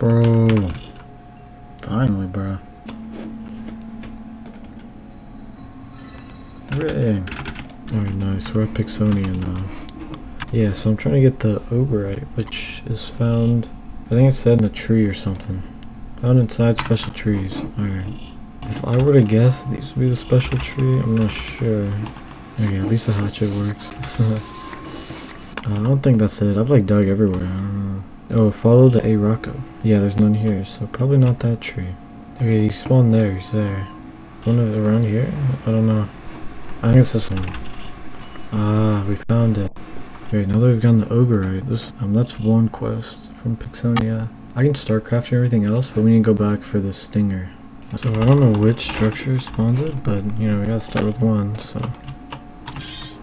Bro. Finally, bro. Hooray. Alright, nice. We're at Pixonia now. Yeah, so I'm trying to get the Ogrite, which is found, I think it's said in a tree or something. Found inside special trees. Alright. If I were to guess, these would be the special tree. I'm not sure. Okay, at least the hatchet works. I don't think that's it. I've like dug everywhere. I don't know. Oh, follow the A Rocco. Yeah, there's none here, so probably not that tree. Okay, he spawned there. He's there. One around here? I don't know. I think it's this one. Ah, we found it. Okay, now that we've gotten the Ogrite, that's one quest from Pixonia. I can start crafting everything else, but we need to go back for the stinger. So I don't know which structure spawns it, but you know, we gotta start with one, so.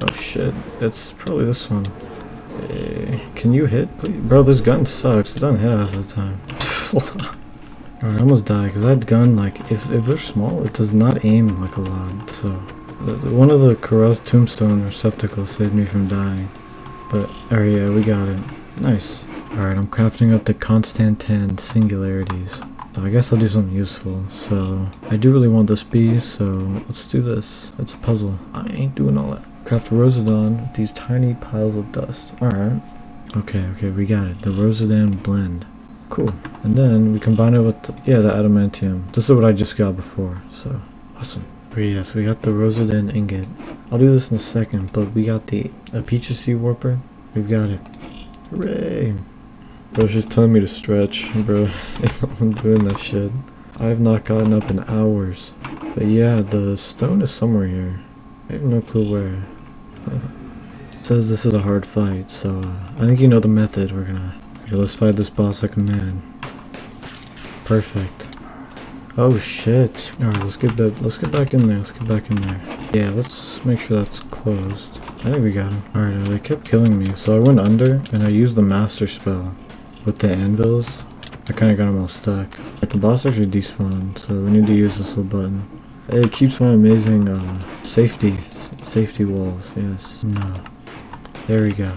Oh shit, it's probably this one. Hey, can you hit, please? Bro, this gun sucks. It doesn't hit half the time. Hold on. Alright, I almost died, because that gun, like, if they're small, it does not aim, like, a lot, so. One of the Corral's tombstone receptacles saved me from dying. But, alright, yeah, we got it. Nice. Alright, I'm crafting up the Constantan singularities. So I guess I'll do something useful. So, I do really want this bee, so let's do this. It's a puzzle. I ain't doing all that. Craft Rosedon with these tiny piles of dust. Alright. Okay, we got it. The Rosedan blend. Cool. And then we combine it with, the adamantium. This is what I just got before, so awesome. Okay, yes, we got the Rosedan ingot. I'll do this in a second, but we got the Sea warper. We've got it. Hooray! Bro, it's just telling me to stretch, bro. I'm doing that shit. I have not gotten up in hours. But yeah, the stone is somewhere here. I have no clue where. It says this is a hard fight, so I think you know the method. Okay, let's fight this boss like a man. Perfect. Oh shit. Alright, let's get back in there. Yeah, let's make sure that's closed. I think we got him. Alright, they kept killing me, so I went under and I used the master spell with the anvils. I kinda got them all stuck. But the boss actually despawned, so we need to use this little button. It keeps my amazing safety walls. Yes. No. There we go.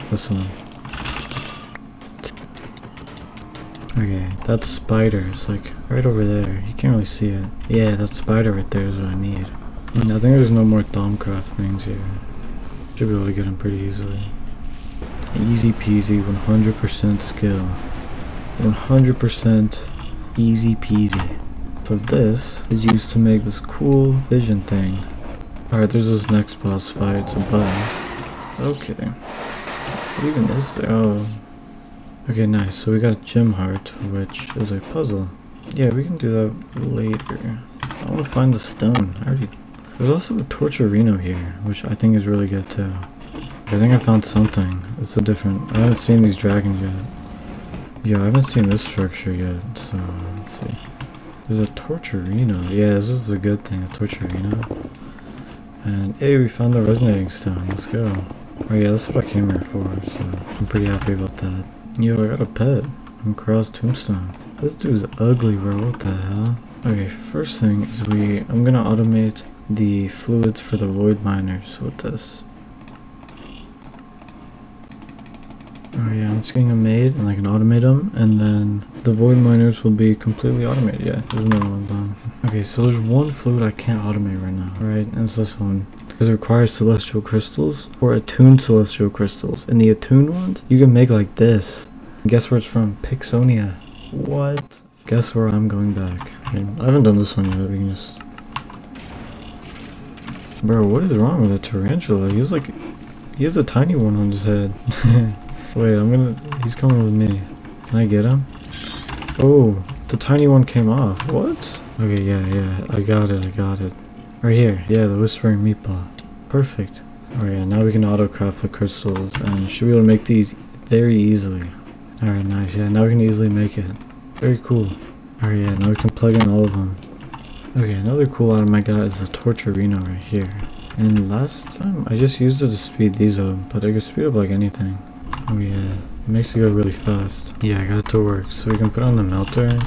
This one. Okay, that spider is like right over there. You can't really see it. Yeah, that spider right there is what I need. And I think there's no more Thaumcraft things here. Should be able to get them pretty easily. Easy peasy, 100% skill. 100% easy peasy. So this is used to make this cool vision thing. Alright, there's this next boss fight. It's a button. Okay. What even is there? Oh. Okay, nice. So we got a gem heart, which is a puzzle. Yeah, we can do that later. I want to find the stone. There's also a Torturino here, which I think is really good too. I think I found something. It's a different. I haven't seen these dragons yet. Yeah, I haven't seen this structure yet. So let's see. There's a Torturino. Yeah, this is a good thing. A Torturino. And hey, we found the resonating stone. Let's go. Oh yeah, that's what I came here for. So I'm pretty happy about that. Yo, I got a pet from Corral's tombstone. This dude's ugly, bro. What the hell? Okay, first thing is I'm gonna automate the fluids for the void miners with this. Oh yeah, I'm just getting them made and I can automate them, and then the void miners will be completely automated. Yeah, there's no one done. Okay, so there's one fluid I can't automate right now, right? And it's this one. Because it requires celestial crystals or attuned celestial crystals. And the attuned ones, you can make like this. And guess where it's from? Pixonia. What? Guess where I'm going back. I haven't done this one yet. We can just... Bro, what is wrong with a tarantula? He has a tiny one on his head. Wait, he's coming with me. Can I get him? Oh, the tiny one came off. What? Okay, yeah, I got it. Right here, yeah, the whispering meatball. Perfect. Alright, yeah, now we can auto-craft the crystals and should be able to make these very easily. Alright, nice, yeah, now we can easily make it. Very cool. Alright, yeah, now we can plug in all of them. Okay, another cool item I got is the Torturino right here. And last time, I just used it to speed these up, but I can speed up like anything. Oh yeah, it makes it go really fast. Yeah, I got it to work, so we can put on the melter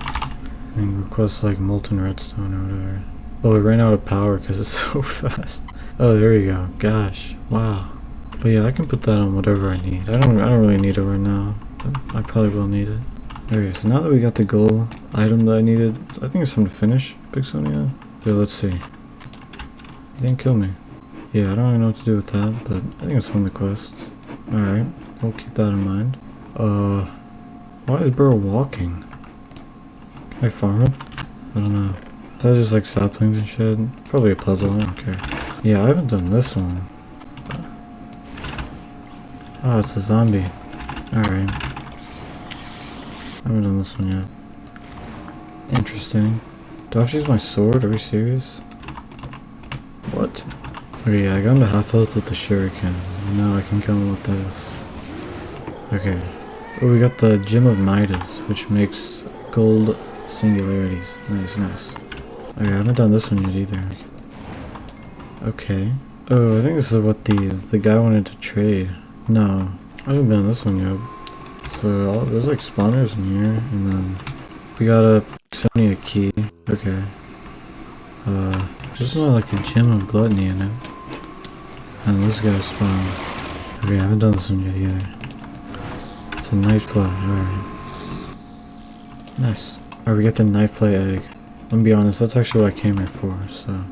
and request like molten redstone or whatever. Oh, it ran out of power because it's so fast. Oh, there we go. Gosh, wow. But yeah, I can put that on whatever I need. I don't really need it right now, but I probably will need it. Okay, so now that we got the goal item that I needed, I think it's time to finish Pixonia. Yeah, let's see. He didn't kill me. Yeah, I don't really know what to do with that, but I think it's one of the quests. Alright, we'll keep that in mind. Why is Burrow walking? Can I farm him? I don't know. Is that just like saplings and shit? Probably a puzzle, I don't care. Yeah, I haven't done this one. Oh, it's a zombie. Alright. I haven't done this one yet. Interesting. Do I have to use my sword? Are we serious? What? Okay, yeah, I got him to half health with the shuriken. Now I can kill him with this. Okay. Oh, we got the Gem of Midas, which makes gold singularities. Nice, nice. Okay, I haven't done this one yet either. Okay. Oh, I think this is what the guy wanted to trade. No, I haven't done this one yet. So there's like spawners in here, and then we got a Pixonia key. Okay. There's not like a gem of gluttony in it. And this guy spawned. Okay, I haven't done this one yet either. It's a nightfly. Alright. Nice. Alright, we got the nightfly egg. Let me be honest, that's actually what I came here for, so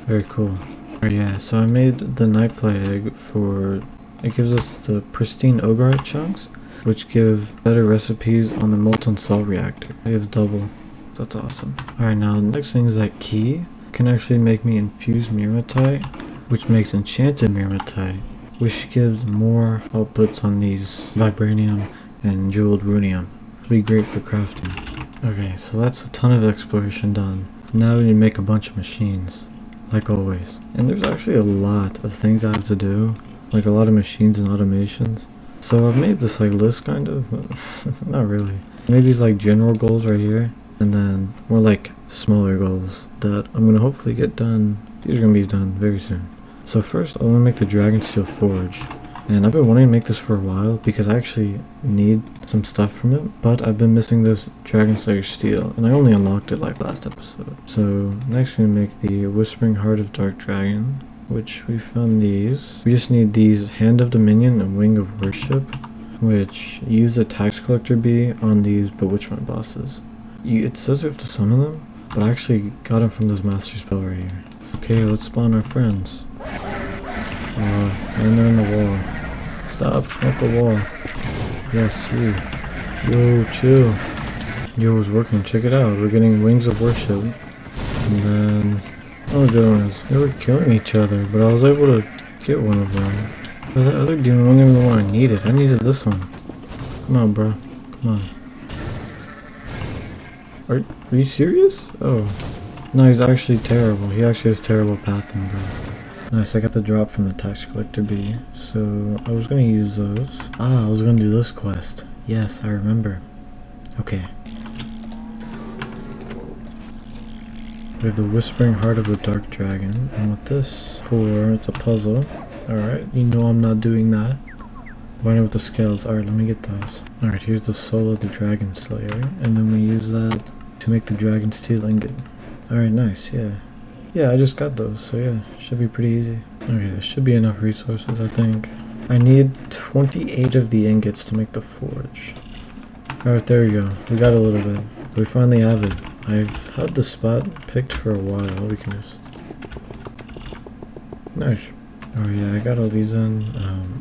very cool. Alright, yeah, so I made the nightfly egg for, it gives us the pristine ogrite chunks, which give better recipes on the molten salt reactor. It gives double. That's awesome. Alright, now the next thing is that key can actually make me infused myrmitite, which makes enchanted myrmitite, which gives more outputs on these vibranium and jeweled runium. It'll be great for crafting. Okay, so that's a ton of exploration done. Now we need to make a bunch of machines, like always. And there's actually a lot of things I have to do, like a lot of machines and automations. So I've made this like list kind of, but not really. I made these like general goals right here, and then more like smaller goals that I'm gonna hopefully get done. These are gonna be done very soon. So first I wanna make the Dragonsteel Forge. And I've been wanting to make this for a while because I actually need some stuff from it, but I've been missing this Dragon Slayer steel, and I only unlocked it like last episode. So next we make the Whispering Heart of Dark Dragon, which we found these. We just need these Hand of Dominion and Wing of Worship, which use a tax collector bee on these bewitchment bosses. It says we have to summon them, but I actually got them from this master spell right here. Okay, let's spawn our friends. And they're in the wall. Stop, not the wall. Yes, you. Yo, chill. Yo, it's working. Check it out. We're getting Wings of Worship. And then, what we're doing is, they were killing each other, but I was able to get one of them. But the other demon wasn't even the one I needed. I needed this one. Come on, bro. Come on. Are you serious? Oh. No, he's actually terrible. He actually has terrible pathing, bro. Nice, I got the drop from the tax collector bee, so I was gonna use those. I was gonna do this quest. Yes, I remember. Okay. We have the Whispering Heart of the Dark Dragon, and with this for, it's a puzzle. Alright, you know I'm not doing that. Binding with the scales. Alright, let me get those. Alright, here's the soul of the Dragon Slayer, and then we use that to make the Dragon Steel Ingot. Alright, nice, yeah. Yeah, I just got those, so yeah, should be pretty easy. Okay, there should be enough resources, I think. I need 28 of the ingots to make the forge. Alright, there we go. We got a little bit. We finally have it. I've had the spot picked for a while. We can just... Nice. Oh yeah, I got all these in.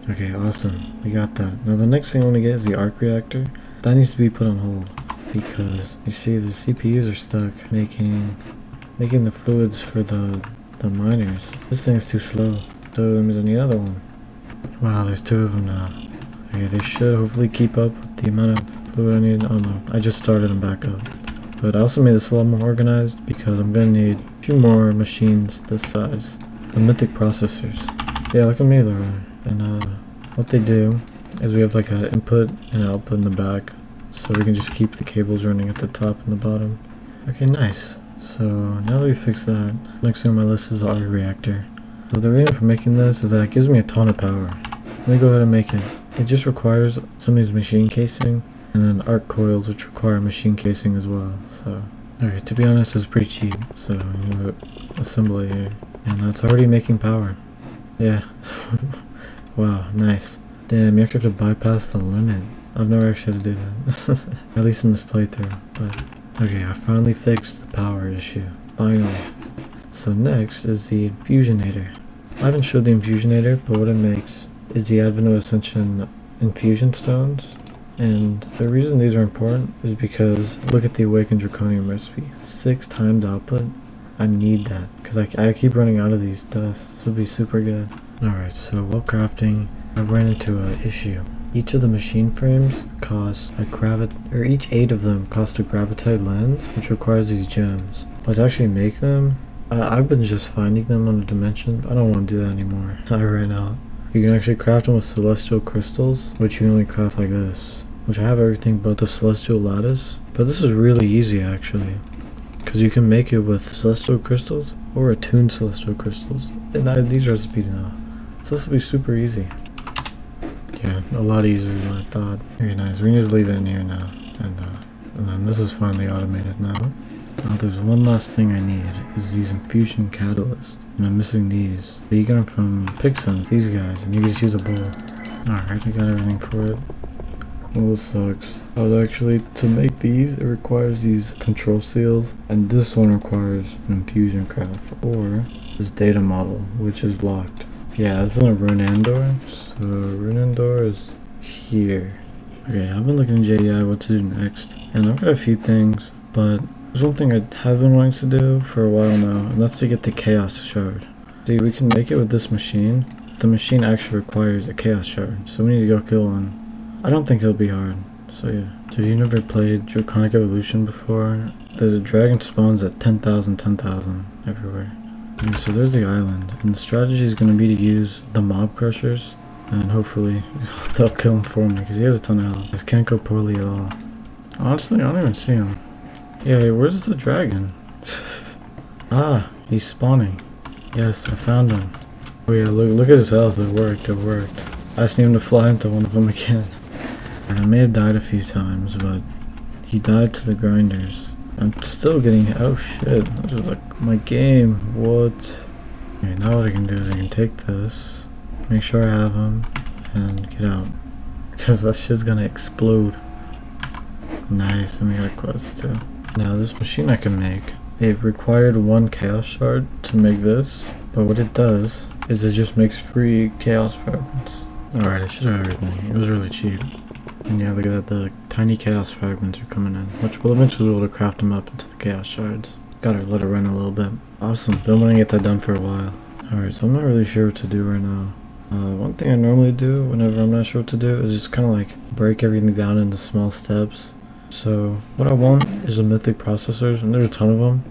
Okay, awesome. We got that. Now the next thing I want to get is the arc reactor. That needs to be put on hold, because you see the CPUs are stuck making the fluids for the miners. This thing's too slow, so that means I need another one. Wow, there's two of them now. Okay, they should hopefully keep up with the amount of fluid I need. Oh no, I just started them back up. But I also made this a lot more organized because I'm gonna need a few more machines this size. The Mythic processors. Yeah, look at me though. And what they do is we have like an input and output in the back, so we can just keep the cables running at the top and the bottom. Okay, nice. So now that we fixed that, next thing on my list is the arc reactor. So the reason for making this is that it gives me a ton of power. Let me go ahead and make it. It just requires somebody's machine casing, and then arc coils, which require machine casing as well. So, okay, to be honest, it's pretty cheap. So I'm gonna assemble it here, and that's already making power. Yeah. Wow, nice. Damn, you actually have to bypass the limit. I've never actually had to do that. At least in this playthrough. But okay, I finally fixed the power issue. Finally. So next is the infusionator. I haven't showed the infusionator, but what it makes is the Advent of Ascension infusion stones. And the reason these are important is because look at the Awakened Draconium recipe. 6 times output. I need that because I keep running out of these dust. This would be super good. Alright, so while crafting, I've ran into an issue. Each of the machine frames costs a each 8 of them cost a gravitite lens, which requires these gems. But to actually make them, I've been just finding them on the dimension. I don't want to do that anymore. I ran out. You can actually craft them with celestial crystals, which you only craft like this. Which I have everything but the celestial lattice. But this is really easy actually. Because you can make it with celestial crystals or attuned celestial crystals. And I have these recipes now. So this will be super easy. Yeah, a lot easier than I thought. Very nice. We can just leave it in here now. And then this is finally automated now. Now there's one last thing I need, is these infusion catalysts. And I'm missing these. But you get them from Pixonia, these guys, and you can just use a bowl. Alright, I got everything for it. Well, this sucks. Actually, to make these, it requires these control seals, and this one requires an infusion craft, or this data model, which is locked. Yeah, this is a Runandor, so Runandor is here. Okay, I've been looking at JDI what to do next, and I've got a few things, but there's one thing I have been wanting to do for a while now, and that's to get the Chaos Shard. See, we can make it with this machine. The machine actually requires a Chaos Shard, so we need to go kill one. I don't think it'll be hard, so yeah. So if you've never played Draconic Evolution before, the dragon spawns at 10,000 everywhere. Okay, so there's the island, and the strategy is going to be to use the mob crushers, and hopefully they'll kill him for me, because he has a ton of health. This can't go poorly at all. Honestly, I don't even see him. Yeah, where's the dragon? Ah, he's spawning. Yes, I found him. Oh yeah, look at his health, it worked. I just need him to fly into one of them again. I may have died a few times, but he died to the grinders. I'm still getting, oh shit, this is like my game, what? Okay, now what I can do is I can take this, make sure I have him, and get out. Because that shit's gonna explode. Nice, and we got a quest too. Now this machine I can make, it required 1 chaos shard to make this, but what it does is it just makes free chaos fragments. Alright, I should have everything, it was really cheap. And yeah, look at that, the tiny chaos fragments are coming in, which we'll eventually be able to craft them up into the chaos shards. Gotta let it run a little bit. Awesome, been wanting to get that done for a while. Alright, so I'm not really sure what to do right now. One thing I normally do whenever I'm not sure what to do is just kind of like break everything down into small steps. So what I want is a Mythic processors, and there's a ton of them.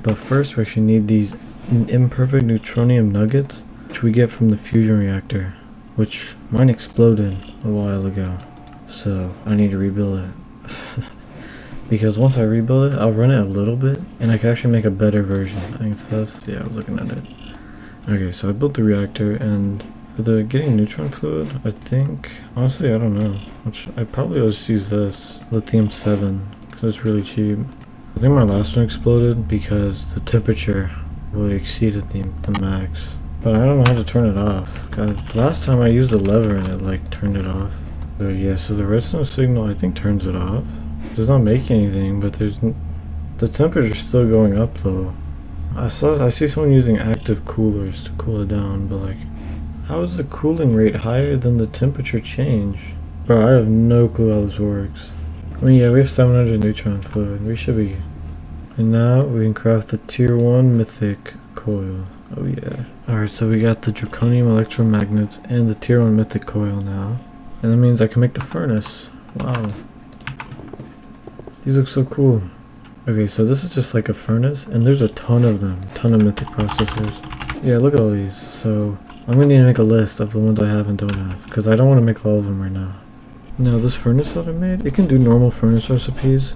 But first we actually need these imperfect neutronium nuggets, which we get from the fusion reactor, which mine exploded a while ago. So I need to rebuild it. Because once I rebuild it, I'll run it a little bit, and I can actually make a better version. I think it's this. Yeah, I was looking at it. Okay, so I built the reactor, and for the getting neutron fluid, I think, honestly, I don't know. I probably will just use this, lithium 7, because it's really cheap. I think my last one exploded because the temperature really exceeded the max. But I don't know how to turn it off. God, last time I used the lever and it like turned it off. So yeah, so the redstone signal I think turns it off. It does not make anything, but the temperature's still going up though. I see someone using active coolers to cool it down, but like, how is the cooling rate higher than the temperature change? Bro, I have no clue how this works. I mean, yeah, we have 700 neutron fluid. We should be. And now we can craft the tier 1 mythic coil. Oh yeah. Alright, so we got the draconium electromagnets and the tier 1 mythic coil now. And that means I can make the furnace. Wow. These look so cool. Okay, so this is just like a furnace, and there's a ton of them. Ton of mythic processors. Yeah, look at all these. So I'm gonna need to make a list of the ones I have and don't have, because I don't want to make all of them right now. Now this furnace that I made, it can do normal furnace recipes,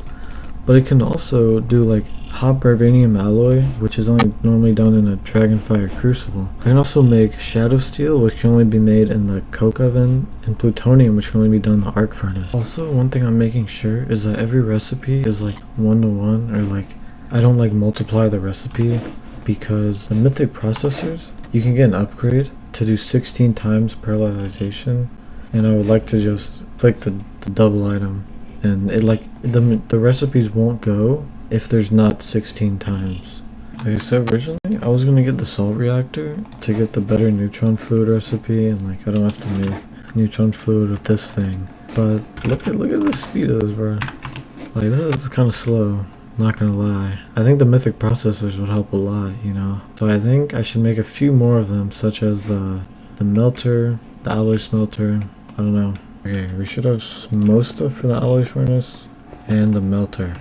but it can also do like hot barbanium alloy, which is only normally done in a dragonfire crucible. I can also make shadow steel, which can only be made in the coke oven, and plutonium, which can only be done in the arc furnace. Also, one thing I'm making sure is that every recipe is like 1-to-1, or like I don't like multiply the recipe, because the mythic processors, you can get an upgrade to do 16 times parallelization. And I would like to just, like the the double item, and it like the recipes won't go if there's not 16 times. Okay, so originally I was gonna get the salt reactor to get the better neutron fluid recipe, and like I don't have to make neutron fluid with this thing. But look at the speed of this, bro. Like this is kind of slow. Not gonna lie. I think the Mythic processors would help a lot, you know. So I think I should make a few more of them, such as the melter, the alloy smelter. I don't know. Okay, we should have most stuff for the alloy furnace and the melter.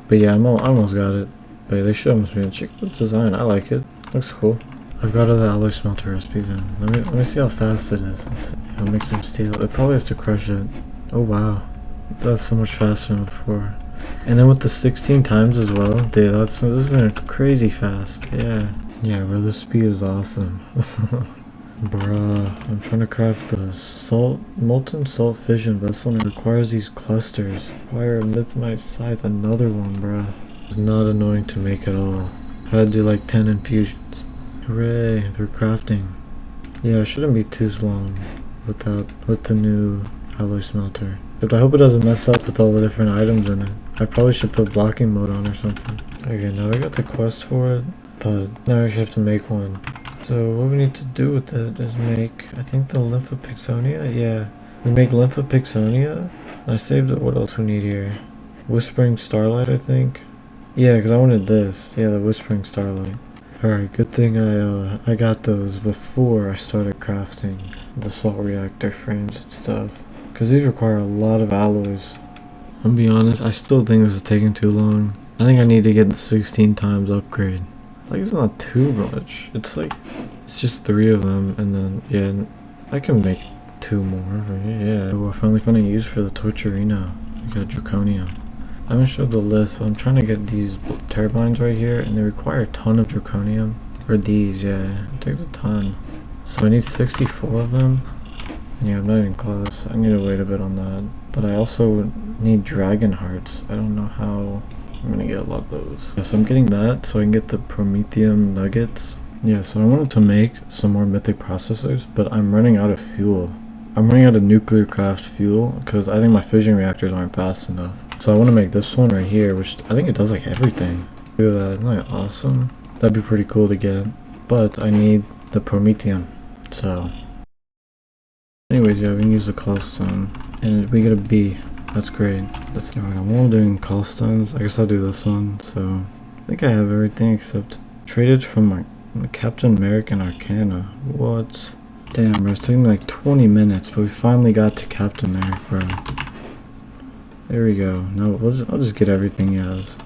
But yeah, I almost got it. But they should almost be in. Check this design. I like it. Looks cool. I've got all the alloy smelter recipes in. Let me see how fast it is. It'll make some steel. It probably has to crush it. Oh wow, that's so much faster than before. And then with the 16 times as well, dude, this is crazy fast. Yeah, bro, this speed is awesome. Bruh, I'm trying to craft the molten salt fission vessel, and it requires these clusters. Require a mythmite scythe, another one, bruh. It's not annoying to make at all. I had to do like 10 infusions. Hooray, they're crafting. Yeah, it shouldn't be too long with the new alloy smelter. But I hope it doesn't mess up with all the different items in it. I probably should put blocking mode on or something. Okay, now I got the quest for it, but now I actually have to make one. So what we need to do with it is make, I think, the Pixonia. Yeah, we make Pixonia. I saved it. What else we need here? Whispering Starlight, I think. Yeah, because I wanted this. Yeah, the Whispering Starlight. Alright, good thing I got those before I started crafting the salt reactor frames and stuff. Because these require a lot of alloys. I'll be honest, I still think this is taking too long. I think I need to get the 16 times upgrade. Like, it's not too much. It's like, it's just 3 of them, and then, yeah, I can make 2 more. Yeah, we're finally finding use for the Torturino. We got Draconium. I haven't showed the list, but I'm trying to get these turbines right here, and they require a ton of Draconium. Or these, yeah, it takes a ton. So I need 64 of them. Yeah, I'm not even close. I need to wait a bit on that. But I also need dragon hearts. I don't know how I'm gonna get a lot of those. Yes, I'm getting that so I can get the promethium nuggets. Yeah, so I wanted to make some more mythic processors, but I'm running out of fuel. I'm running out of nuclear craft fuel because I think my fission reactors aren't fast enough. So I want to make this one right here, which I think it does like everything. Look at that, isn't that awesome? That'd be pretty cool to get. But I need the promethium, so... Anyways, yeah, we can use the callstone, and we get a B. That's great. That's alright. I'm all doing callstones. I guess I'll do this one. So I think I have everything except traded from my Captain American Arcana. What? Damn, bro, it's taking me like 20 minutes, but we finally got to Captain America, bro. There we go. No, I'll just get everything else.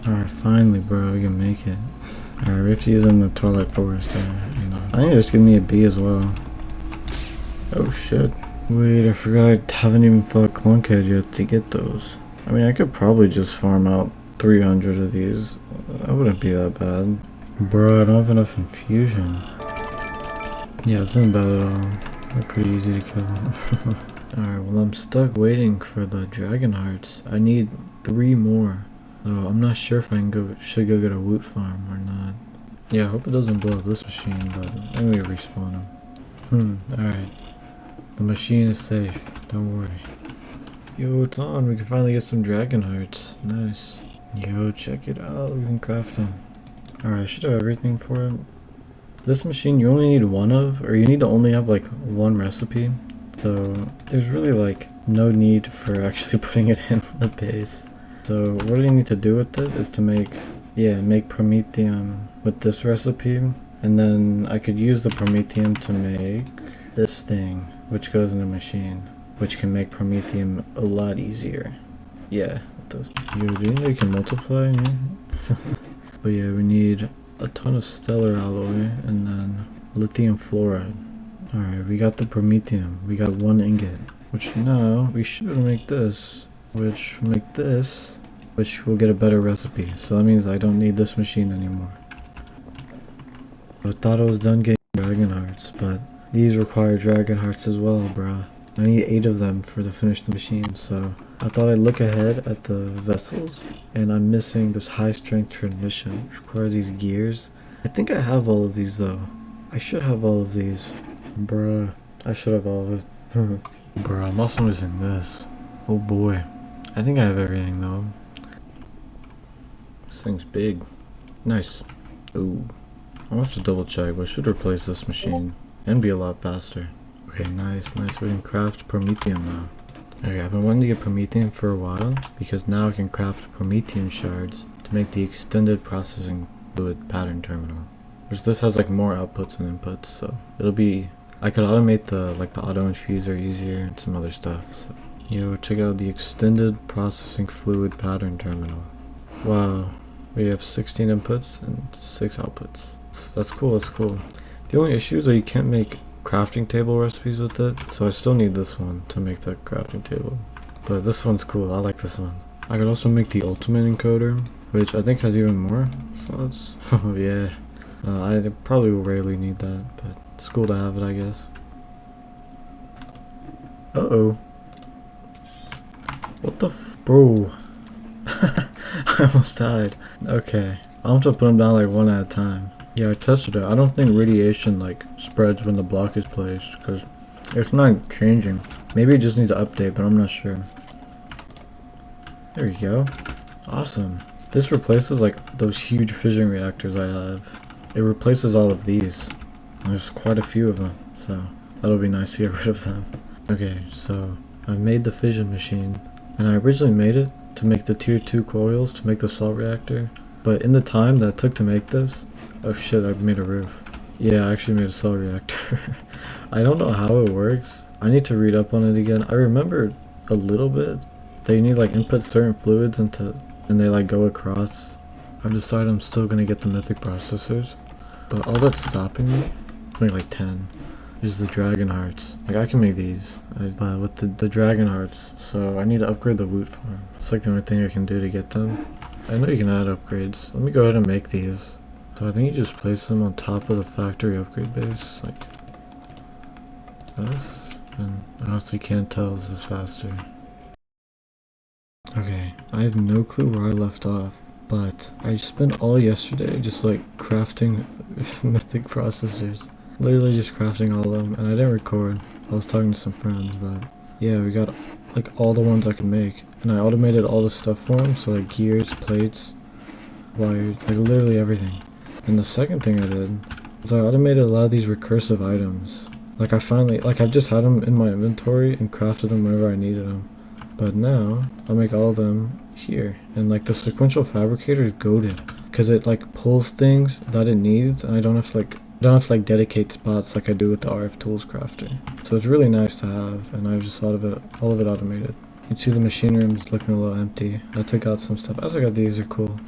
Alright, finally, bro, we can make it. Alright, we have to use them in the Twilight Forest there. I think just give me a B as well. Oh shit. Wait, I forgot I haven't even fought Clunkhead yet to get those. I mean, I could probably just farm out 300 of these. That wouldn't be that bad. Bro, I don't have enough infusion. Yeah, it's not bad at all. They're pretty easy to kill. Alright, well I'm stuck waiting for the dragon hearts. I need 3 more. So I'm not sure if I can should go get a woot farm or not. Yeah, I hope it doesn't blow up this machine, but anyway, respawn them. Alright. The machine is safe, don't worry. Yo, it's on, we can finally get some dragon hearts. Nice. Yo, check it out, we can craft them. Alright, I should have everything for it. This machine you only need 1 of, or you need to only have like 1 recipe. So there's really like no need for actually putting it in the base. So what you need to do with it is to make promethium with this recipe. And then I could use the promethium to make this thing, which goes in the machine, which can make promethium a lot easier. Yeah, with those. Yo, do you think they can multiply? But yeah, we need a ton of stellar alloy and then lithium fluoride. Alright, we got the promethium. We got 1 ingot. Which now we should make this. Which will make this. Which will get a better recipe. So that means I don't need this machine anymore. I thought I was done getting dragon hearts, but these require dragon hearts as well, bruh. I need 8 of them to finish the machine, so I thought I'd look ahead at the vessels, and I'm missing this high strength transmission, which requires these gears. I think I have all of these though. I should have all of these. Bruh, I should have all of it. Bruh, I'm also missing this. Oh boy. I think I have everything though. This thing's big. Nice. Ooh. I'll have to double check, but I should replace this machine. And be a lot faster. Okay, nice. We can craft Promethium now. Okay, I've been wanting to get Promethium for a while, because now I can craft Promethium shards to make the extended processing fluid pattern terminal. Which this has like more outputs and inputs, so it'll be... I could automate the auto infuser easier and some other stuff. So. Yo, check out the extended processing fluid pattern terminal. Wow, we have 16 inputs and 6 outputs. That's cool, The only issue is that you can't make crafting table recipes with it, so I still need this one to make the crafting table. But this one's cool, I like this one. I could also make the ultimate encoder, which I think has even more slots. Oh yeah. I probably will rarely need that, but it's cool to have it, I guess. Uh-oh. What the bro? I almost died. Okay. I'll have to put them down like one at a time. Yeah, I tested it. I don't think radiation like spreads when the block is placed, because it's not changing. Maybe it just needs to update, but I'm not sure. There you go. Awesome. This replaces like those huge fission reactors I have. It replaces all of these. There's quite a few of them, so that'll be nice to get rid of them. Okay, so I've made the fission machine, and I originally made it to make the tier 2 coils to make the salt reactor, but in the time that it took to make this, oh shit, I made a roof. Yeah, I actually made a salt reactor. I don't know how it works. I need to read up on it again. I remember a little bit that you need like input certain fluids and they like go across. I've decided I'm still gonna get the Mythic processors, but all that's stopping me, I make like 10, is the dragon hearts. Like I can make these, with the dragon hearts, so I need to upgrade the woot farm. It's like the only thing I can do to get them. I know you can add upgrades. Let me go ahead and make these. So I think you just place them on top of the factory upgrade base, like this, and I honestly can't tell this is faster. Okay, I have no clue where I left off, but I spent all yesterday just like crafting Mythic processors. Literally just crafting all of them, and I didn't record. I was talking to some friends, but yeah, we got like all the ones I could make, and I automated all the stuff for them, so like gears, plates, wires, like literally everything. And the second thing I did is I automated a lot of these recursive items. Like I've just had them in my inventory and crafted them whenever I needed them. But now I'll make all of them here. And like the sequential fabricator is goated, because it like pulls things that it needs, and I don't have to like dedicate spots like I do with the RF Tools crafter. So it's really nice to have, and I've just thought of it, all of it automated. You can see the machine room is looking a little empty. I took out some stuff. I also got these, are cool.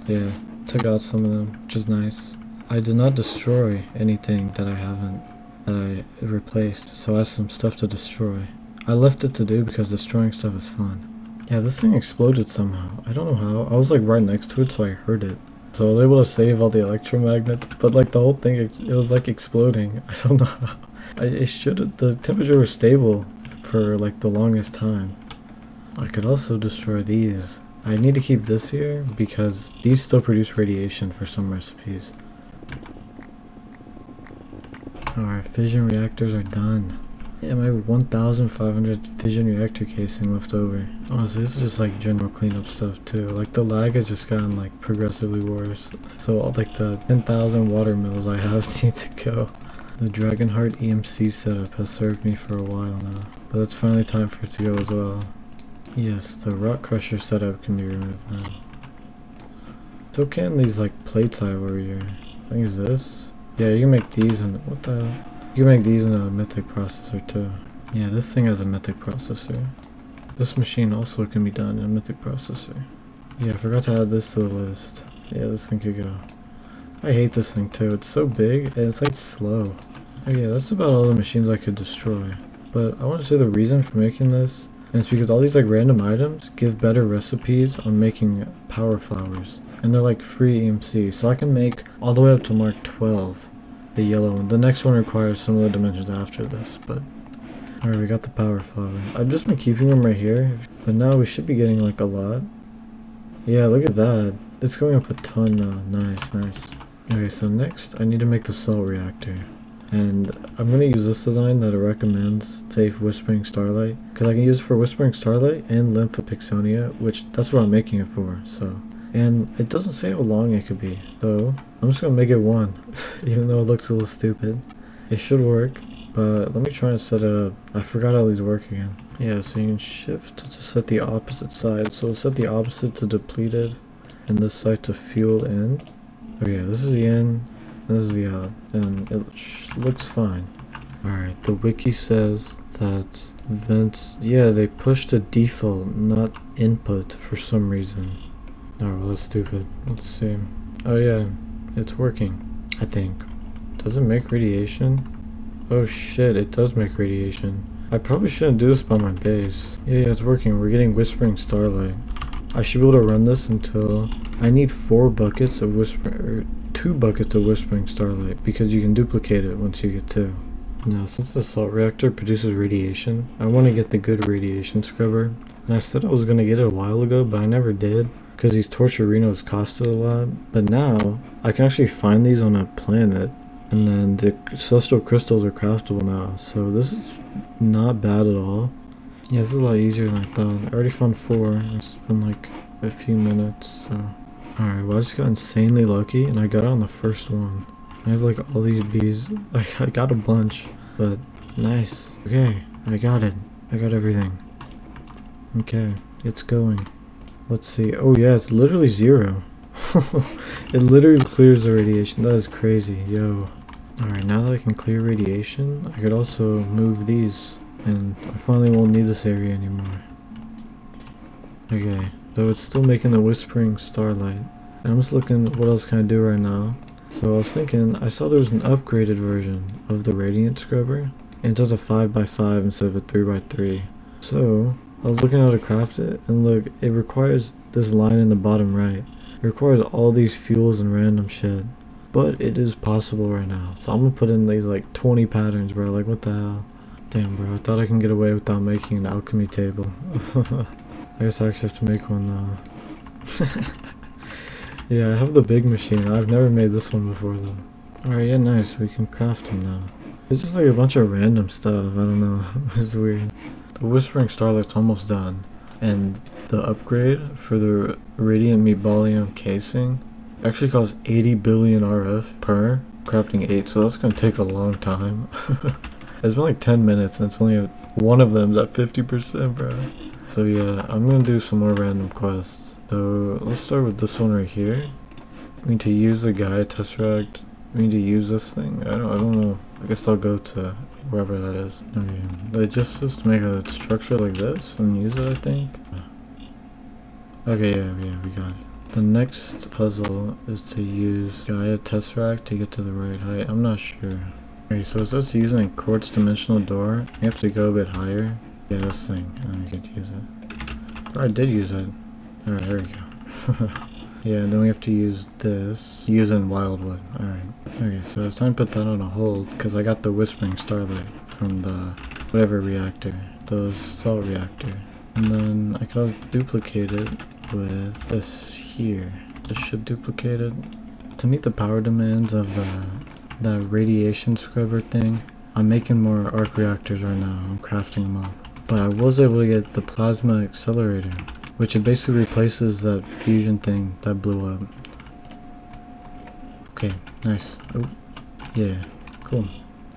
Yeah. Took out some of them, which is nice. I did not destroy anything that I replaced, so I have some stuff to destroy. I left it to do because destroying stuff is fun. Yeah, this thing exploded somehow. I don't know how. I was like right next to it, so I heard it. So I was able to save all the electromagnets, but like the whole thing, it was like exploding. I don't know how. The temperature was stable for like the longest time. I could also destroy these. I need to keep this here because these still produce radiation for some recipes. Alright, fission reactors are done. Yeah, my 1,500 fission reactor casing left over. Honestly, this is just like general cleanup stuff too. Like the lag has just gotten like progressively worse. So all like the 10,000 water mills I have need to go. The Dragonheart EMC setup has served me for a while now, but it's finally time for it to go as well. Yes, the rock crusher setup can be removed now. So can these like plates I have over here. I think it's this. Yeah, you can make these and what the hell? You can make these in a Mythic processor too. Yeah, this thing has a Mythic processor. This machine also can be done in a Mythic processor. Yeah, I forgot to add this to the list. Yeah, this thing could go. I hate this thing too. It's so big and it's like slow. Oh yeah, that's about all the machines I could destroy. But I want to say the reason for making this, and it's because all these like random items give better recipes on making power flowers. And they're like free EMC, so I can make all the way up to Mark 12, the yellow one. The next one requires some of the dimensions after this, but... Alright, we got the power flower. I've just been keeping them right here, but now we should be getting like a lot. Yeah, look at that. It's going up a ton now. Nice, nice. Okay, so next I need to make the salt reactor. And I'm gonna use this design that it recommends, safe Whispering Starlight, because I can use it for Whispering Starlight and Lymph of Pixonia, which that's what I'm making it for. So, and it doesn't say how long it could be, so I'm just gonna make it 1, even though it looks a little stupid. It should work, but let me try and set it up. I forgot how these work again. Yeah, so you can shift to set the opposite side. So set the opposite to depleted, and this side to fueled in. Oh yeah, this is the in. This is the out, and it looks fine. Alright, the wiki says that vents, yeah, they push to default, not input for some reason. Oh, well, that's stupid. Let's see. Oh yeah, it's working, I think. Does it make radiation? Oh shit, it does make radiation. I probably shouldn't do this by my base. Yeah, it's working. We're getting Whispering Starlight. I should be able to run this until I need 4 buckets of Whispering, 2 buckets of Whispering Starlight, because you can duplicate it once you get 2. Now, since the salt reactor produces radiation, I want to get the good radiation scrubber. And I said I was going to get it a while ago, but I never did, because these torturinos costed a lot. But now, I can actually find these on a planet, and then the celestial crystals are craftable now, so this is not bad at all. Yeah, this is a lot easier than I thought. I already found 4. It's been like a few minutes, so. Alright, well I just got insanely lucky, and I got it on the first one. I have like all these bees. I got a bunch, but nice. Okay, I got it. I got everything. Okay, it's going. Let's see. Oh yeah, it's literally 0. It literally clears the radiation. That is crazy, yo. Alright, now that I can clear radiation, I could also move these, and I finally won't need this area anymore. Okay, so it's still making the Whispering Starlight. And I'm just looking what else can I do right now. So I was thinking, I saw there was an upgraded version of the Radiant Scrubber, and it does a 5x5 instead of a 3x3. So I was looking how to craft it, and look, it requires this line in the bottom right. It requires all these fuels and random shit. But it is possible right now. So I'm gonna put in these like 20 patterns, bro. Like, what the hell? Damn, bro. I thought I can get away without making an alchemy table. I guess I actually have to make one now. Yeah, I have the big machine. I've never made this one before, though. Alright, yeah, nice. We can craft them now. It's just like a bunch of random stuff. I don't know. It's weird. The Whispering Starlight's almost done. And the upgrade for the Radiant Meatballium casing actually costs 80 billion RF per crafting 8, so that's gonna take a long time. It's been like 10 minutes and it's only one of them's at 50%, bro. So yeah, I'm gonna do some more random quests. So let's start with this one right here. We need to use the Gaia Tesseract. We need to use this thing. I don't know. I guess I'll go to wherever that is. Okay, it just says to make a structure like this and use it, I think. Okay, yeah, we got it. The next puzzle is to use Gaia Tesseract to get to the right height. I'm not sure. Okay, so it says to use a quartz dimensional door. You have to go a bit higher. Yeah, this thing, and then you get to use it. Oh, I did use it. Alright, there we go. Yeah, and then we have to use this. Using Wildwood. Alright. Okay, so it's time to put that on a hold, because I got the Whispering Starlight from the whatever reactor. The salt reactor. And then I could also duplicate it with this here. This should duplicate it. To meet the power demands of the radiation scrubber thing, I'm making more arc reactors right now. I'm crafting them up. But I was able to get the plasma accelerator, which it basically replaces that fusion thing that blew up. Okay, nice. Oh, yeah, cool.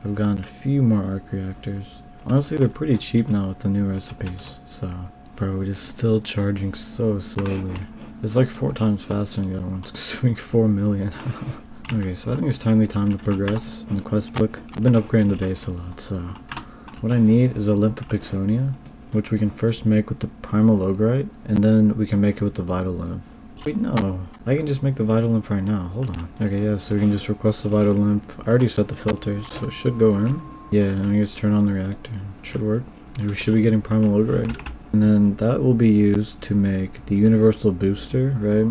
I've gotten a few more arc reactors. Honestly, they're pretty cheap now with the new recipes, so. Bro, it is still charging so slowly. It's like 4 times faster than the other one's consuming 4 million. Okay, so I think it's time to progress in the quest book. I've been upgrading the base a lot, so. What I need is a Lymph of Pixonia, which we can first make with the Primal Ogrite, and then we can make it with the Vital Lymph. Wait, no. I can just make the Vital Lymph right now. Hold on. Okay, yeah, so we can just request the Vital Lymph. I already set the filters, so it should go in. Yeah, and we just turn on the reactor. Should work. We should be getting Primal Ogrite. And then that will be used to make the Universal Booster, right?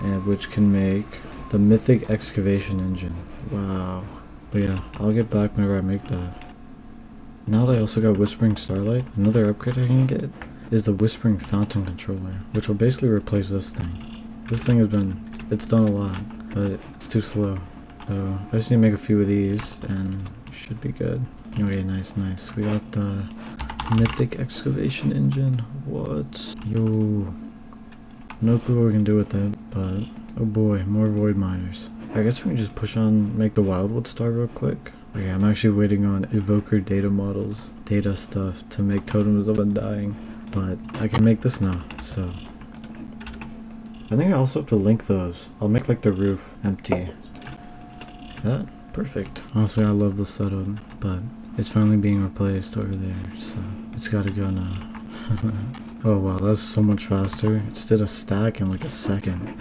And which can make the Mythic Excavation Engine. Wow. But yeah, I'll get back whenever I make that. Now that I also got Whispering Starlight, another upgrade I can get is the Whispering Fountain Controller, which will basically replace this thing. This thing it's done a lot, but it's too slow. So I just need to make a few of these, and Should be good. Okay, nice, nice. We got the Mythic excavation engine. What? Yo. No clue what we can do with it, but oh boy, more void miners. I guess we can just push on, make the wildwood star real quick. Okay, I'm actually waiting on evoker data models, data stuff to make totems of undying, but I can make this now, so. I think I also have to link those. I'll make like the roof empty. That? Perfect. Honestly, I love the setup, but it's finally being replaced over there, so it's gotta go now. Oh wow, that's so much faster. It did a stack in like a second.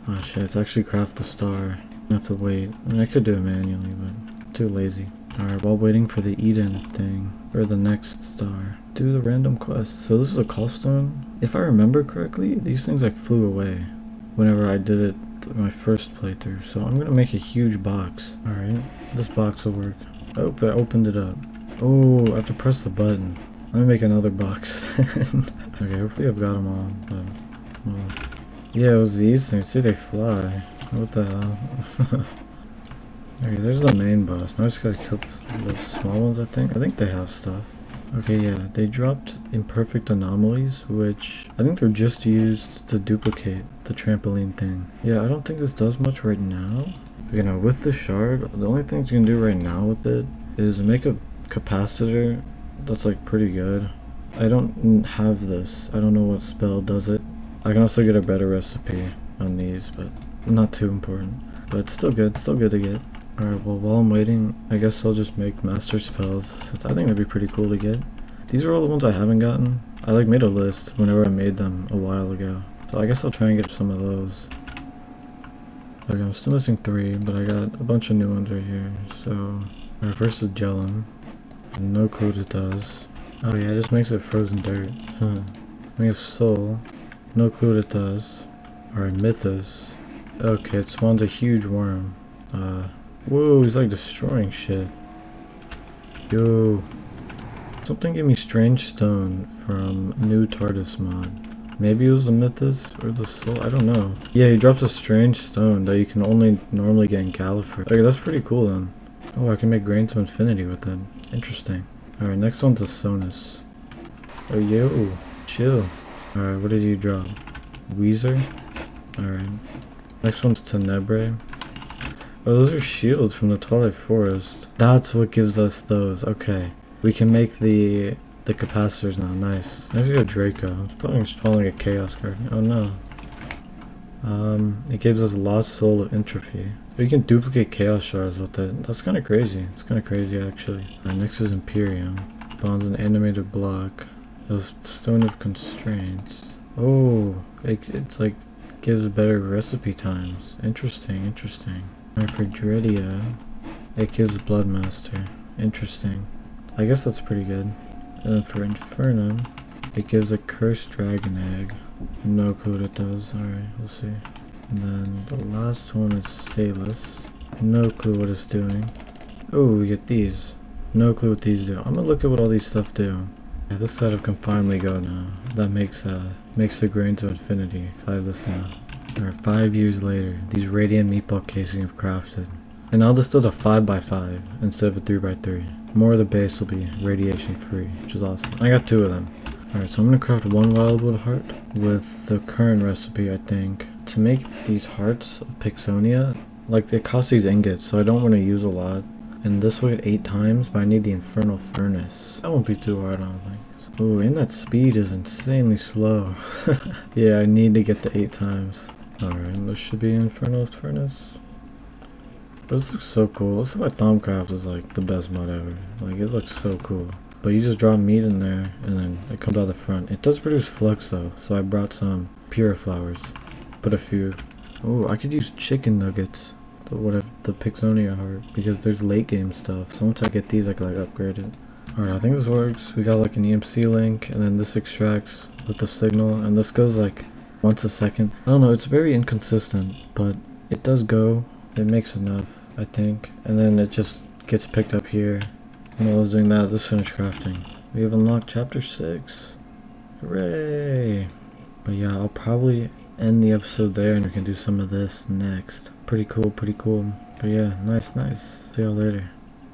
Oh shit, it's actually craft the star. I have to wait. I mean, I could do it manually, but too lazy. Alright, while waiting for the Eden thing, or the next star, do the random quest. So this is a call stone. If I remember correctly, these things like flew away whenever I did it my first playthrough. So I'm gonna make a huge box. Alright, this box will work. Oh, I opened it up. Oh, I have to press the button. Let me make another box then. Okay, hopefully I've got them all, but well. Yeah, it was these things. See, they fly. What the hell? Okay, there's the main boss. Now I just gotta kill the small ones, I think. I think they have stuff. Okay, yeah, they dropped imperfect anomalies, which I think they're just used to duplicate the trampoline thing. Yeah, I don't think this does much right now. You know, with the shard, the only things you can do right now with it is make a capacitor that's like pretty good. I don't have this. I don't know what spell does it. I can also get a better recipe on these, but not too important. But it's still good to get. Alright, well while I'm waiting, I guess I'll just make master spells, since I think that'd be pretty cool to get. These are all the ones I haven't gotten. I like made a list whenever I made them a while ago. So I guess I'll try and get some of those. Okay, I'm still missing 3, but I got a bunch of new ones right here. So, alright, first is Gellum. No clue what it does. Oh yeah, it just makes it frozen dirt. Huh. We have Soul. No clue what it does. Alright, Mythos. Okay, it spawns a huge worm. Whoa, he's like destroying shit. Yo. Something gave me Strange Stone from New TARDIS mod. Maybe it was the Mythos or the Soul, I don't know. Yeah, he drops a Strange Stone that you can only normally get in Gallifrey. Okay, that's pretty cool then. Oh, I can make Grains of Infinity with it. Interesting. Alright, next one's a Sonus. Oh, yo. Chill. Alright, what did you drop? Weezer? Alright. Next one's Tenebrae. Oh, those are shields from the Twilight Forest. That's what gives us those. Okay. We can make the capacitors now. Nice. Next we got Draco. It's probably spawning a Chaos card. Oh no. It gives us Lost Soul of Entropy. We can duplicate Chaos Shards with it. That's kind of crazy. It's kind of crazy actually. Next is Imperium. Spawns an animated block. The Stone of Constraints. Oh, it's like gives better recipe times. Interesting, interesting. Alright, for Dredia, it gives Bloodmaster. Interesting. I guess that's pretty good. And then for Infernum, it gives a Cursed Dragon Egg. No clue what it does. Alright, we'll see. And then the last one is Salus. No clue what it's doing. Oh, we get these. No clue what these do. I'm gonna look at what all these stuff do. Yeah, this setup can finally go now. That makes the Grains of Infinity. So I have this now. Alright, 5 years later, these radiant meatball casing have crafted. And now this does a 5x5 instead of a 3x3. More of the base will be radiation free, which is awesome. I got 2 of them. Alright, so I'm gonna craft 1 wildwood heart with the current recipe, I think. To make these hearts of Pixonia, like they cost these ingots, so I don't want to use a lot. And this will get 8 times, but I need the Infernal Furnace. That won't be too hard, I don't think. Ooh, and that speed is insanely slow. Yeah, I need to get the 8 times. Alright, this should be Infernal Furnace. This looks so cool. This is why Thaumcraft is like the best mod ever. Like, it looks so cool. But you just drop meat in there, and then it comes out the front. It does produce flux though, so I brought some Puriflowers. Put a few. Oh, I could use chicken nuggets. The Pixonia heart, because there's late game stuff. So once I get these, I can like upgrade it. Alright, I think this works. We got like an EMC link, and then this extracts with the signal, and this goes like once a second. I don't know, it's very inconsistent, but it does go. It makes enough, I think. And then it just gets picked up here. And while I was doing that, this finished crafting. We have unlocked chapter 6. Hooray! But yeah, I'll probably end the episode there, and we can do some of this next. Pretty cool, pretty cool. But yeah, nice. See y'all later.